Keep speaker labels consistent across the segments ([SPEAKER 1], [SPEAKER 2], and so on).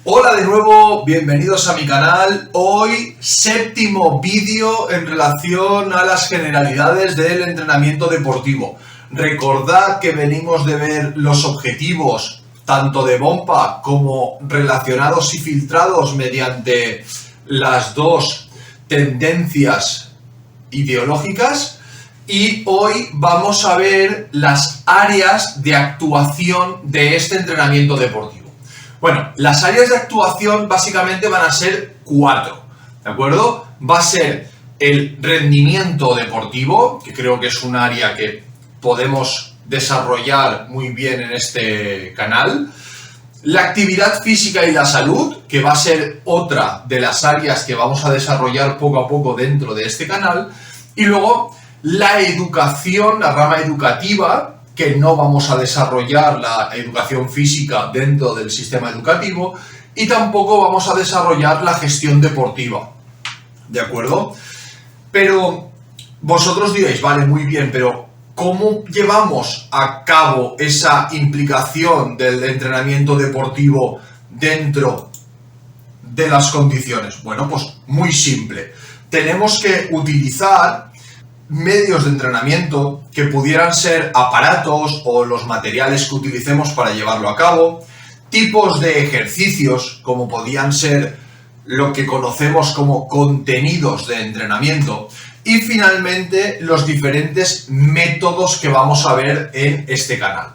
[SPEAKER 1] Hola de nuevo, bienvenidos a mi canal. Hoy séptimo vídeo en relación a las generalidades del entrenamiento deportivo. Recordad que venimos de ver los objetivos tanto de Bompa como relacionados y filtrados mediante las dos tendencias ideológicas, y hoy vamos a ver las áreas de actuación de este entrenamiento deportivo. Bueno, las áreas de actuación básicamente van a ser 4, ¿de acuerdo? Va a ser el rendimiento deportivo, que creo que es un área que podemos desarrollar muy bien en este canal. La actividad física y la salud, que va a ser otra de las áreas que vamos a desarrollar poco a poco dentro de este canal. Y luego la educación, la rama educativa, que no vamos a desarrollar la educación física dentro del sistema educativo, y tampoco vamos a desarrollar la gestión deportiva, ¿de acuerdo? Pero vosotros diréis, vale, muy bien, pero ¿cómo llevamos a cabo esa implicación del entrenamiento deportivo dentro de las condiciones? Bueno, pues muy simple. Tenemos que utilizar medios de entrenamiento que pudieran ser aparatos o los materiales que utilicemos para llevarlo a cabo, tipos de ejercicios como podían ser lo que conocemos como contenidos de entrenamiento, y finalmente los diferentes métodos que vamos a ver en este canal.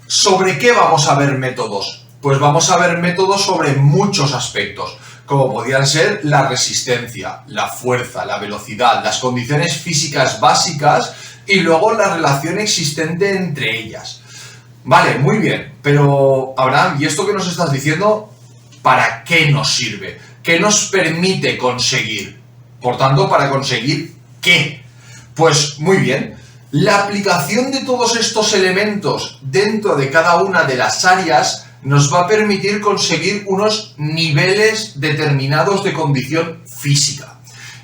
[SPEAKER 1] ¿Sobre qué vamos a ver métodos? Pues vamos a ver métodos sobre muchos aspectos, como podrían ser la resistencia, la fuerza, la velocidad, las condiciones físicas básicas y luego la relación existente entre ellas. Vale, muy bien, pero Abraham, ¿y esto que nos estás diciendo, para qué nos sirve? ¿Qué nos permite conseguir? Por tanto, ¿para conseguir qué? Pues muy bien, la aplicación de todos estos elementos dentro de cada una de las áreas nos va a permitir conseguir unos niveles determinados de condición física.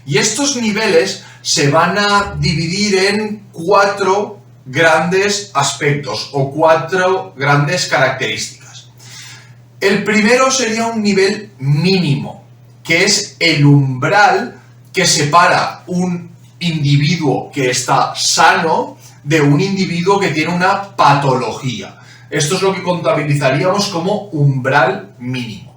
[SPEAKER 1] Y estos niveles se van a dividir en 4 grandes aspectos o 4 grandes características. El primero sería un nivel mínimo, que es el umbral que separa un individuo que está sano de un individuo que tiene una patología. Esto es lo que contabilizaríamos como umbral mínimo.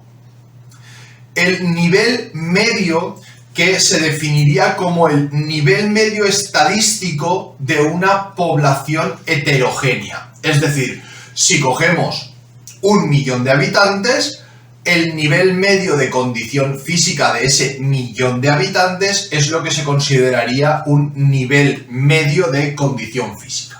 [SPEAKER 1] El nivel medio, que se definiría como el nivel medio estadístico de una población heterogénea. Es decir, si cogemos 1 millón de habitantes, el nivel medio de condición física de ese millón de habitantes es lo que se consideraría un nivel medio de condición física.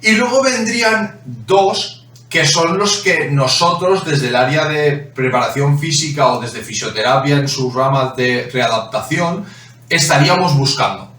[SPEAKER 1] Y luego vendrían 2, que son los que nosotros desde el área de preparación física o desde fisioterapia en sus ramas de readaptación estaríamos buscando.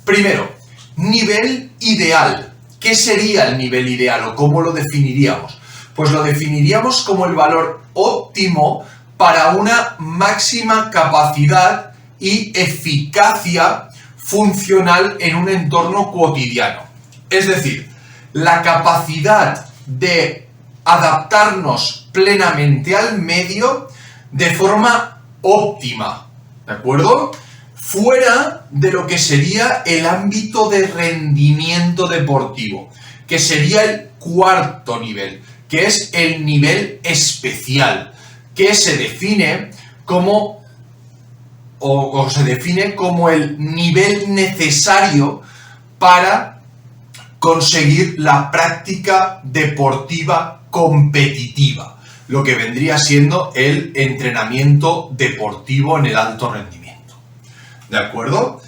[SPEAKER 1] Primero, nivel ideal. ¿Qué sería el nivel ideal o cómo lo definiríamos? Pues lo definiríamos como el valor óptimo para una máxima capacidad y eficacia funcional en un entorno cotidiano. Es decir, la capacidad de adaptarnos plenamente al medio de forma óptima, ¿de acuerdo? Fuera de lo que sería el ámbito de rendimiento deportivo, que sería el 4º nivel, que es el nivel especial, que se define como se define como el nivel necesario para conseguir la práctica deportiva competitiva, lo que vendría siendo el entrenamiento deportivo en el alto rendimiento. ¿De acuerdo?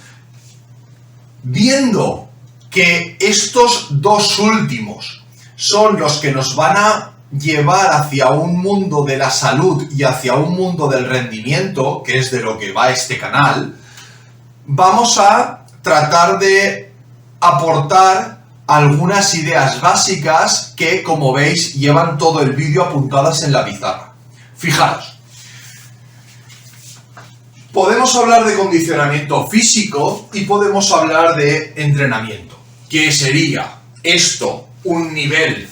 [SPEAKER 1] Viendo que estos 2 últimos son los que nos van a llevar hacia un mundo de la salud y hacia un mundo del rendimiento, que es de lo que va este canal, vamos a tratar de aportar algunas ideas básicas que, como veis, llevan todo el vídeo apuntadas en la pizarra. Fijaros, podemos hablar de condicionamiento físico y podemos hablar de entrenamiento, que sería esto un nivel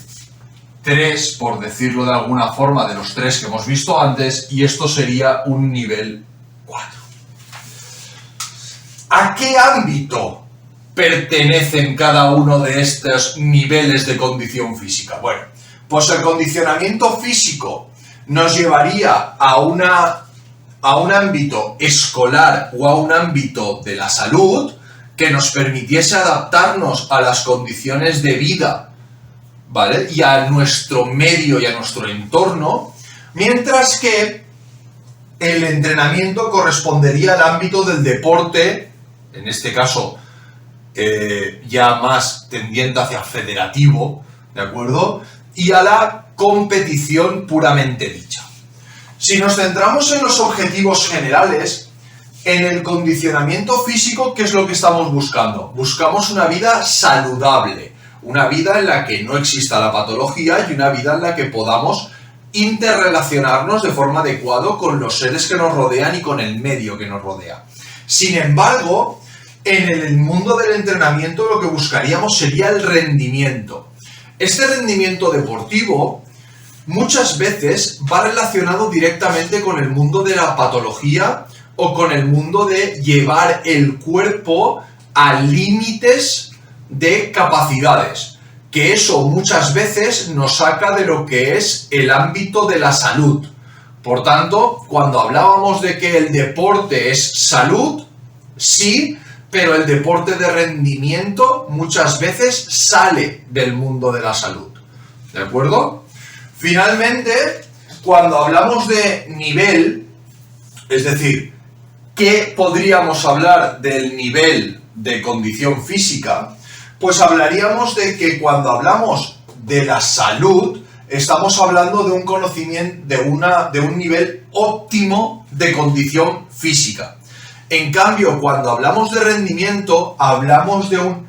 [SPEAKER 1] 3, por decirlo de alguna forma, de los 3 que hemos visto antes, y esto sería un nivel 4. ¿A qué ámbito pertenecen cada uno de estos niveles de condición física? Bueno, pues el condicionamiento físico nos llevaría a un ámbito escolar o a un ámbito de la salud que nos permitiese adaptarnos a las condiciones de vida, ¿vale? Y a nuestro medio y a nuestro entorno, mientras que el entrenamiento correspondería al ámbito del deporte, en este caso ya más tendiente hacia federativo, ¿de acuerdo? Y a la competición puramente dicha. Si nos centramos en los objetivos generales, en el condicionamiento físico, ¿qué es lo que estamos buscando? Buscamos una vida saludable, una vida en la que no exista la patología y una vida en la que podamos interrelacionarnos de forma adecuada con los seres que nos rodean y con el medio que nos rodea. Sin embargo, en el mundo del entrenamiento lo que buscaríamos sería el rendimiento. Este rendimiento deportivo muchas veces va relacionado directamente con el mundo de la patología o con el mundo de llevar el cuerpo a límites de capacidades, que eso muchas veces nos saca de lo que es el ámbito de la salud. Por tanto, cuando hablábamos de que el deporte es salud, sí, pero el deporte de rendimiento muchas veces sale del mundo de la salud, ¿de acuerdo? Finalmente, cuando hablamos de nivel, es decir, ¿qué podríamos hablar del nivel de condición física? Pues hablaríamos de que cuando hablamos de la salud, estamos hablando de un conocimiento, de un nivel óptimo de condición física. En cambio, cuando hablamos de rendimiento, hablamos de un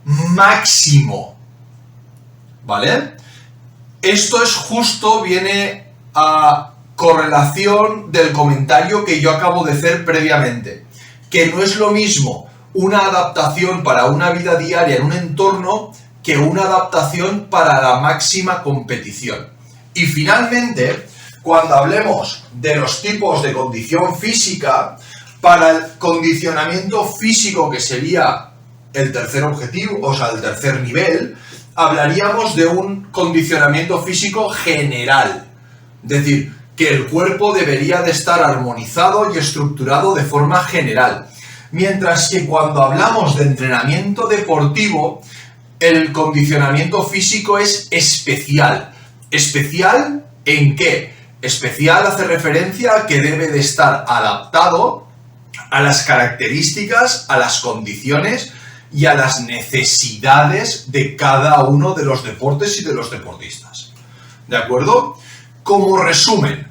[SPEAKER 1] máximo, ¿vale? Esto es justo, viene a correlación del comentario que yo acabo de hacer previamente, que no es lo mismo una adaptación para una vida diaria en un entorno que una adaptación para la máxima competición. Y finalmente, cuando hablemos de los tipos de condición física, para el condicionamiento físico, que sería el tercer objetivo, o sea, el tercer nivel, hablaríamos de un condicionamiento físico general. Es decir, que el cuerpo debería de estar armonizado y estructurado de forma general. Mientras que cuando hablamos de entrenamiento deportivo, el condicionamiento físico es especial. ¿Especial en qué? Especial hace referencia a que debe de estar adaptado a las características, a las condiciones y a las necesidades de cada uno de los deportes y de los deportistas. ¿De acuerdo? Como resumen,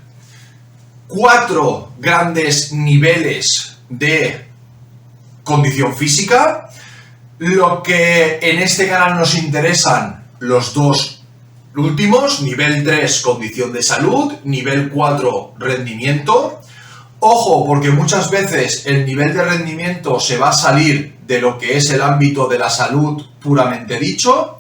[SPEAKER 1] 4 grandes niveles de condición física. Lo que en este canal nos interesan los 2 últimos, nivel 3, condición de salud, nivel 4, rendimiento. Ojo, porque muchas veces el nivel de rendimiento se va a salir de lo que es el ámbito de la salud puramente dicho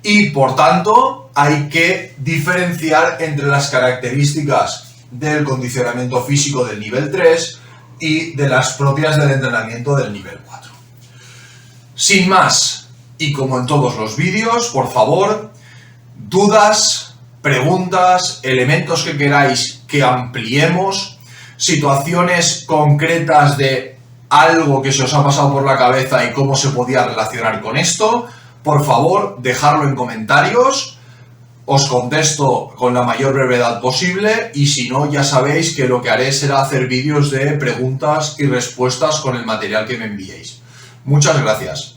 [SPEAKER 1] y, por tanto, hay que diferenciar entre las características del condicionamiento físico del nivel 3 y de las propias del entrenamiento del nivel 4. Sin más, y como en todos los vídeos, por favor, dudas, preguntas, elementos que queráis que ampliemos, situaciones concretas de algo que se os ha pasado por la cabeza y cómo se podía relacionar con esto, por favor, dejadlo en comentarios, os contesto con la mayor brevedad posible y si no, ya sabéis que lo que haré será hacer vídeos de preguntas y respuestas con el material que me enviéis. Muchas gracias.